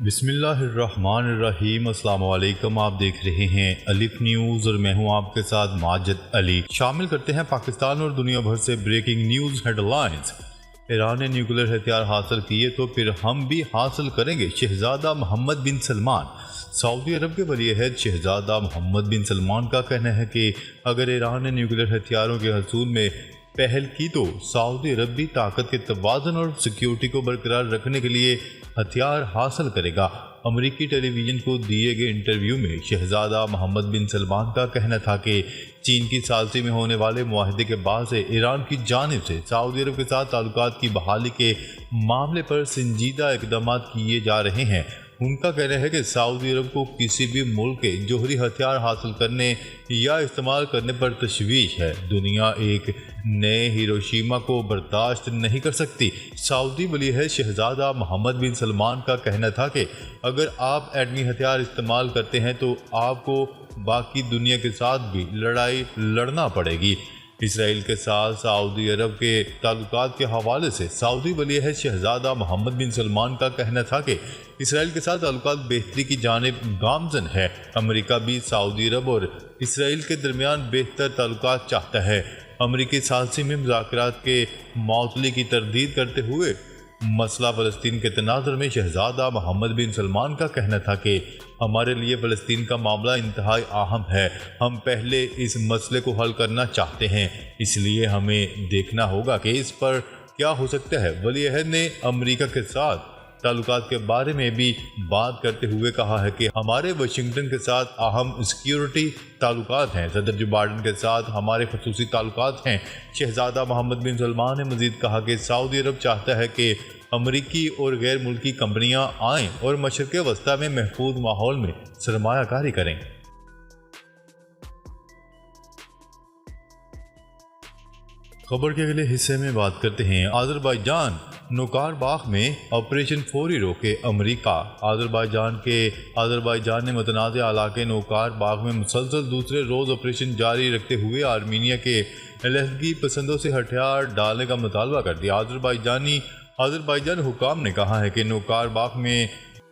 بسم اللہ الرحمن الرحیم۔ السلام علیکم، آپ دیکھ رہے ہیں الف نیوز اور میں ہوں آپ کے ساتھ ماجد علی۔ شامل کرتے ہیں پاکستان اور دنیا بھر سے breaking news headlines. Iran نے نیوکلیر ہتھیار حاصل کیے تو پھر ہم بھی حاصل کریں گے، شہزادہ محمد بن سلمان۔ سعودی عرب کے ولی عہد شہزادہ محمد بن سلمان کا کہنا ہے کہ اگر ایران نے نیوکلیر ہتھیاروں کے حصول میں پہل کی تو سعودی عرب بھی طاقت کے توازن اور سیکیورٹی کو برقرار رکھنے کے لیے ہتھیار حاصل کرے گا۔ امریکی ٹیلی ویژن کو دیے گئے انٹرویو میں شہزادہ محمد بن سلمان کا کہنا تھا کہ چین کی ثالثی میں ہونے والے معاہدے کے بعد سے ایران کی جانب سے سعودی عرب کے ساتھ تعلقات کی بحالی کے معاملے پر سنجیدہ اقدامات کیے جا رہے ہیں۔ ان کا کہنا ہے کہ سعودی عرب کو کسی بھی ملک کے جوہری ہتھیار حاصل کرنے یا استعمال کرنے پر تشویش ہے۔ دنیا ایک نئے ہیروشیما کو برداشت نہیں کر سکتی۔ سعودی ولی عہد شہزادہ محمد بن سلمان کا کہنا تھا کہ اگر آپ ایٹمی ہتھیار استعمال کرتے ہیں تو آپ کو باقی دنیا کے ساتھ بھی لڑائی لڑنا پڑے گی۔ اسرائیل کے ساتھ سعودی عرب کے تعلقات کے حوالے سے سعودی ولی عہد شہزادہ محمد بن سلمان کا کہنا تھا کہ اسرائیل کے ساتھ تعلقات بہتری کی جانب گامزن ہے۔ امریکہ بھی سعودی عرب اور اسرائیل کے درمیان بہتر تعلقات چاہتا ہے۔ امریکی ثالثی میں مذاکرات کے معطلی کی تردید کرتے ہوئے مسئلہ فلسطین کے تناظر میں شہزادہ محمد بن سلمان کا کہنا تھا کہ ہمارے لیے فلسطین کا معاملہ انتہائی اہم ہے۔ ہم پہلے اس مسئلے کو حل کرنا چاہتے ہیں، اس لیے ہمیں دیکھنا ہوگا کہ اس پر کیا ہو سکتا ہے۔ ولی عہد نے امریکہ کے ساتھ تعلقات کے بارے میں بھی بات کرتے ہوئے کہا ہے کہ ہمارے واشنگٹن کے ساتھ اہم سیکیورٹی تعلقات ہیں، صدر جو بائیڈن کے ساتھ ہمارے خصوصی تعلقات ہیں۔ شہزادہ محمد بن سلمان نے مزید کہا کہ سعودی عرب چاہتا ہے کہ امریکی اور غیر ملکی کمپنیاں آئیں اور مشرق وسطیٰ میں محفوظ ماحول میں سرمایہ کاری کریں۔ خبر کے اگلے حصے میں بات کرتے ہیں آذربائیجان نوکار باغ میں آپریشن فوری روکے امریکہ۔ آذربائیجان نے متنازع علاقے نوکار باغ میں مسلسل دوسرے روز آپریشن جاری رکھتے ہوئے آرمینیا کے علیحدگی پسندوں سے ہتھیار ڈالنے کا مطالبہ کر دیا۔ آذربائیجان حکام نے کہا ہے کہ نوکار باغ میں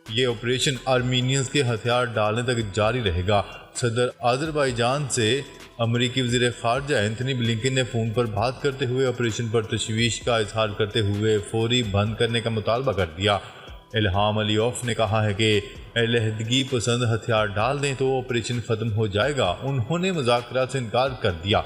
یہ آپریشن آرمینیز کے ہتھیار ڈالنے تک جاری رہے گا۔ صدر آذربائیجان سے امریکی وزیر خارجہ اینتھنی بلنکن نے فون پر بات کرتے ہوئے آپریشن پر تشویش کا اظہار کرتے ہوئے فوری بند کرنے کا مطالبہ کر دیا۔ الہام علیوف نے کہا ہے کہ علیحدگی پسند ہتھیار ڈال دیں تو آپریشن ختم ہو جائے گا۔ انہوں نے مذاکرات سے انکار کر دیا۔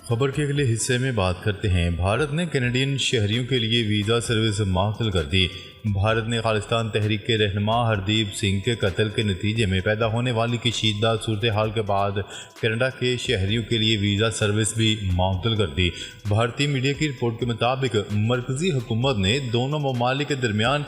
خبر کے اگلے حصے میں بات کرتے ہیں بھارت نے کینیڈین شہریوں کے لیے ویزا سروس معطل کر دی۔ بھارت نے خالصتان تحریک کے رہنما ہردیپ سنگھ کے قتل کے نتیجے میں پیدا ہونے والی کشیدہ صورتحال کے بعد کینیڈا کے شہریوں کے لیے ویزا سروس بھی معطل کر دی۔ بھارتی میڈیا کی رپورٹ کے مطابق مرکزی حکومت نے دونوں ممالک کے درمیان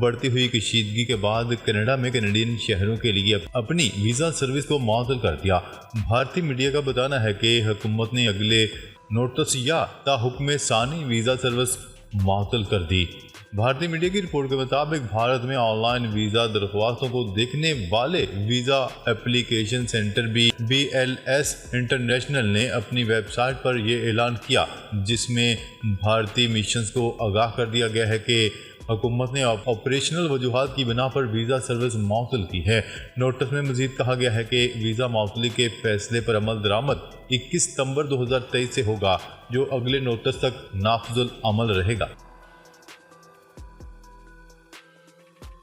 بڑھتی ہوئی کشیدگی کے بعد کینیڈا میں کینیڈین شہریوں کے لیے اپنی ویزا سروس کو معطل کر دیا۔ بھارتی میڈیا کا بتانا ہے کہ حکومت نے اگلے نوٹس یا تا حکم ثانی ویزا سروس معطل کر دی۔ بھارتی میڈیا کی رپورٹ کے مطابق بھارت میں آن لائن ویزا درخواستوں کو دیکھنے والے visa application centre B L S international نے اپنی ویب سائٹ پر یہ اعلان کیا، جس میں بھارتی مشنز کو آگاہ کر دیا گیا ہے کہ حکومت نے آپریشنل وجوہات کی بنا پر ویزا سروس معطل کی ہے۔ نوٹس میں مزید کہا گیا ہے کہ ویزا معطلی کے فیصلے پر عمل درآمد 21 ستمبر 2023 سے ہوگا، جو اگلے نوٹس تک نافذ العمل رہے گا۔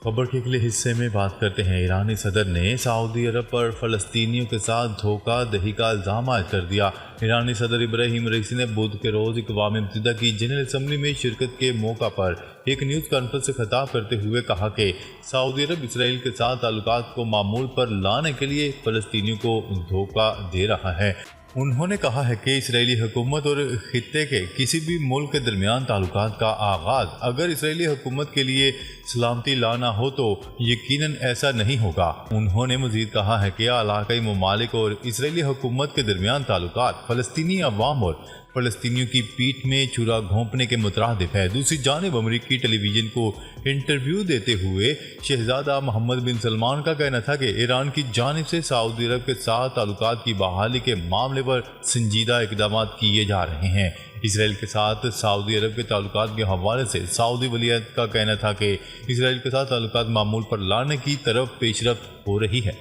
خبر کے اگلے حصے میں بات کرتے ہیں ایرانی صدر نے سعودی عرب پر فلسطینیوں کے ساتھ دھوکہ دہی کا الزام عائد کر دیا۔ ایرانی صدر ابراہیم رئیسی نے بدھ کے روز اقوام متحدہ کی جنرل اسمبلی میں شرکت کے موقع پر ایک نیوز کانفرنس سے خطاب کرتے ہوئے کہا کہ سعودی عرب اسرائیل کے ساتھ تعلقات کو معمول پر لانے کے لیے فلسطینیوں کو دھوکہ دے رہا ہے۔ انہوں نے کہا ہے کہ اسرائیلی حکومت اور خطے کے کسی بھی ملک کے درمیان تعلقات کا آغاز اگر اسرائیلی حکومت کے لیے سلامتی لانا ہو تو یقیناً ایسا نہیں ہوگا۔ انہوں نے مزید کہا ہے کہ علاقائی ممالک اور اسرائیلی حکومت کے درمیان تعلقات فلسطینی عوام اور فلسطینیوں کی پیٹھ میں چھرا گھونپنے کے مترادف ہے۔ دوسری جانب امریکی ٹیلی ویژن کو انٹرویو دیتے ہوئے شہزادہ محمد بن سلمان کا کہنا تھا کہ ایران کی جانب سے سعودی عرب کے ساتھ تعلقات کی بحالی کے معاملے پر سنجیدہ اقدامات کیے جا رہے ہیں۔ اسرائیل کے ساتھ سعودی عرب کے تعلقات کے حوالے سے سعودی ولی عہد کا کہنا تھا کہ اسرائیل کے ساتھ تعلقات معمول پر لانے کی طرف پیش رفت ہو رہی ہے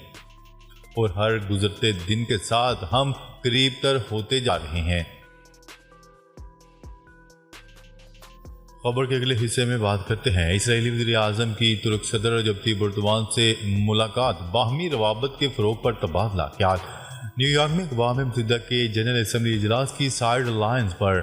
اور ہر گزرتے دن کے ساتھ ہم قریب تر ہوتے جا رہے ہیں۔ خبر کے اگلے حصے میں بات کرتے ہیں اسرائیلی وزیر اعظم کی ترک صدر رجب طیب ایردوان سے ملاقات، باہمی روابط کے فروغ پر تبادلہ خیال۔ نیو یارک میں اقوام متحدہ کے جنرل اسمبلی اجلاس کی سائیڈ لائنز پر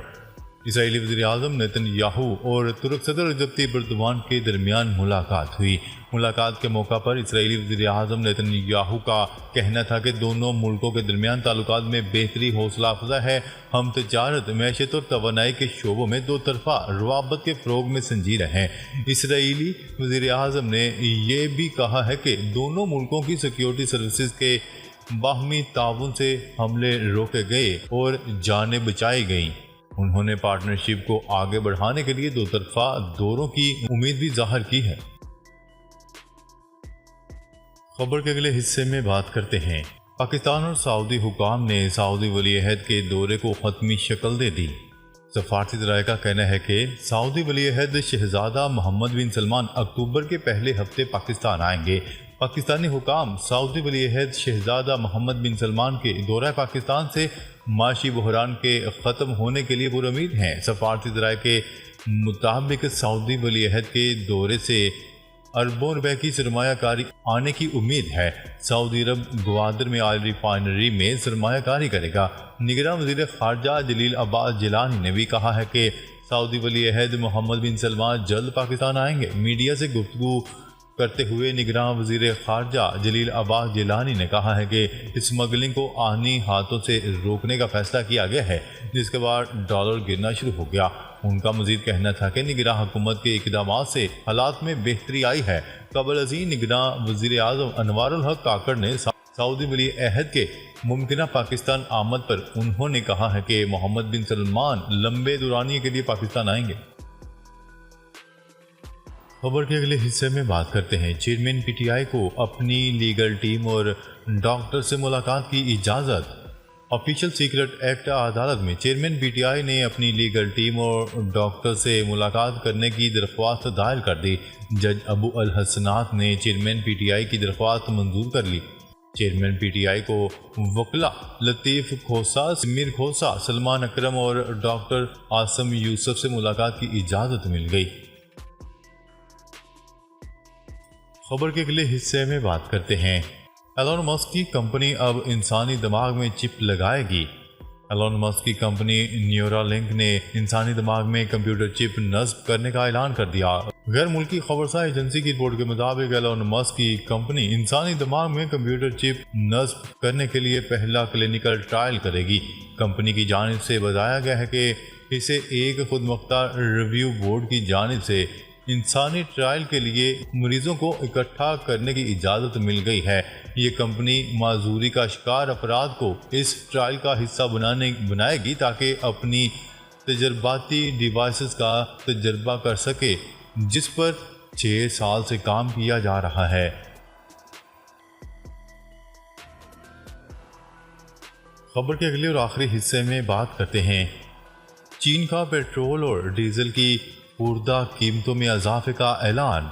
اسرائیلی وزیر اعظم نیتن یاہو اور ترک صدر رجب طیب ایردوان کے درمیان ملاقات ہوئی۔ ملاقات کے موقع پر اسرائیلی وزیر اعظم نیتن یاہو کا کہنا تھا کہ دونوں ملکوں کے درمیان تعلقات میں بہتری حوصلہ افزا ہے۔ ہم تجارت، معیشت اور توانائی کے شعبوں میں دو طرفہ روابط کے فروغ میں سنجیدہ ہیں۔ اسرائیلی وزیر اعظم نے یہ بھی کہا ہے کہ دونوں ملکوں کی سیکیورٹی سروسز کے باہمی تعاون سے حملے روکے گئے اور جانیں بچائی گئیں۔ انہوں نے پارٹنرشپ کو آگے بڑھانے کے لیے دو طرفہ دوروں کی امید بھی ظاہر کی ہے۔ خبر کے اگلے حصے میں بات کرتے ہیں پاکستان اور سعودی حکام نے سعودی ولی عہد کے دورے کو حتمی شکل دے دی۔ سفارتی ذرائع کا کہنا ہے کہ سعودی ولی عہد شہزادہ محمد بن سلمان اکتوبر کے پہلے ہفتے پاکستان آئیں گے۔ پاکستانی حکام سعودی ولی عہد شہزادہ محمد بن سلمان کے دورہ پاکستان سے معاشی بحران کے ختم ہونے کے لیے پرامید ہیں۔ سفارتی ذرائع کے مطابق سعودی ولی عہد کے دورے سے اربوں روپے کی سرمایہ کاری آنے کی امید ہے۔ سعودی عرب گوادر میں آئل ریفائنری میں سرمایہ کاری کرے گا۔ نگراں وزیر خارجہ جلیل عباس جیلانی نے بھی کہا ہے کہ سعودی ولی عہد محمد بن سلمان جلد پاکستان آئیں گے۔ میڈیا سے گفتگو کرتے ہوئے نگراں وزیر خارجہ جلیل عباس جیلانی نے کہا ہے کہ اسمگلنگ کو آہنی ہاتھوں سے روکنے کا فیصلہ کیا گیا ہے، جس کے بعد ڈالر گرنا شروع ہو گیا۔ ان کا مزید کہنا تھا کہ نگراں حکومت کے اقدامات سے حالات میں بہتری آئی ہے۔ قبل ازیں نگراں وزیر اعظم انوار الحق کاکڑ نے سعودی ولی عہد کے ممکنہ پاکستان آمد پر انہوں نے کہا ہے کہ محمد بن سلمان لمبے دورانیے کے لیے پاکستان آئیں گے۔ خبر کے اگلے حصے میں بات کرتے ہیں چیئرمین پی ٹی آئی کو اپنی لیگل ٹیم اور ڈاکٹر سے ملاقات کی اجازت۔ آفیشل سیکرٹ ایکٹ عدالت میں چیئرمین پی ٹی آئی نے اپنی لیگل ٹیم اور ڈاکٹر سے ملاقات کرنے کی درخواست دائر کر دی۔ جج ابو الحسنات نے چیئرمین پی ٹی آئی کی درخواست منظور کر لی۔ چیئرمین پی ٹی آئی کو وکلاء لطیف کھوسا، سمیر کھوسا، سلمان اکرم اور ڈاکٹر عاصم یوسف سے ملاقات کی اجازت مل گئی۔ خبر کے اگلے حصے میں بات کرتے ہیں ایلون مسک کی کمپنی اب انسانی دماغ میں چپ لگائے گی۔ ایلون مسک کی کمپنی نیورالنک نے انسانی دماغ میں کمپیوٹر چپ نصب کرنے کا اعلان کر دیا۔ غیر ملکی خبرساز ایجنسی کی رپورٹ کے مطابق ایلون مسک کی کمپنی انسانی دماغ میں کمپیوٹر چپ نصب کرنے کے لیے پہلا کلینیکل ٹرائل کرے گی۔ کمپنی کی جانب سے بتایا گیا ہے کہ اسے ایک خود مختار ریویو بورڈ کی جانب سے انسانی ٹرائل کے لیے مریضوں کو اکٹھا کرنے کی اجازت مل گئی ہے۔ یہ کمپنی معذوری کا شکار افراد کو اس ٹرائل کا حصہ بنائے گی تاکہ اپنی تجرباتی ڈیوائسز کا تجربہ کر سکے، جس پر 6 سال سے کام کیا جا رہا ہے۔ خبر کے اگلے اور آخری حصے میں بات کرتے ہیں چین کا پیٹرول اور ڈیزل کی خوردہ قیمتوں میں اضافے کا اعلان۔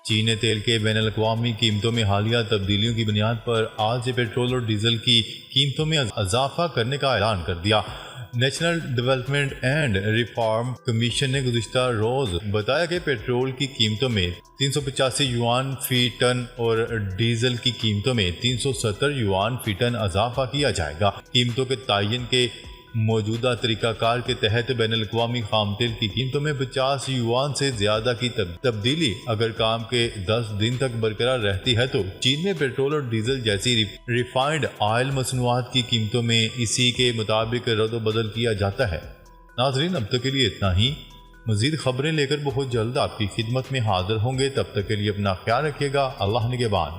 چین نے تیل کے بین الاقوامی قیمتوں میں حالیہ تبدیلیوں کی بنیاد پر آج سے پیٹرول اور ڈیزل کی قیمتوں میں اضافہ کرنے کا اعلان کر دیا۔ National development and reform commission نے گزشتہ روز بتایا کہ پیٹرول کی قیمتوں میں 385 یوان فی ٹن اور ڈیزل کی قیمتوں میں 370 یوان فی ٹن اضافہ کیا جائے گا۔ قیمتوں کے تعین کے موجودہ طریقہ کار کے تحت بین الاقوامی خام تیل کی قیمتوں میں 50 یوان سے زیادہ کی تبدیلی اگر کام کے 10 دن تک برقرار رہتی ہے تو چین میں پیٹرول اور ڈیزل جیسی ریفائنڈ آئل مصنوعات کی قیمتوں میں اسی کے مطابق رد و بدل کیا جاتا ہے۔ ناظرین، اب تک کے لیے اتنا ہی۔ مزید خبریں لے کر بہت جلد آپ کی خدمت میں حاضر ہوں گے، تب تک کے لیے اپنا خیال رکھیے گا۔ اللہ نگہبان۔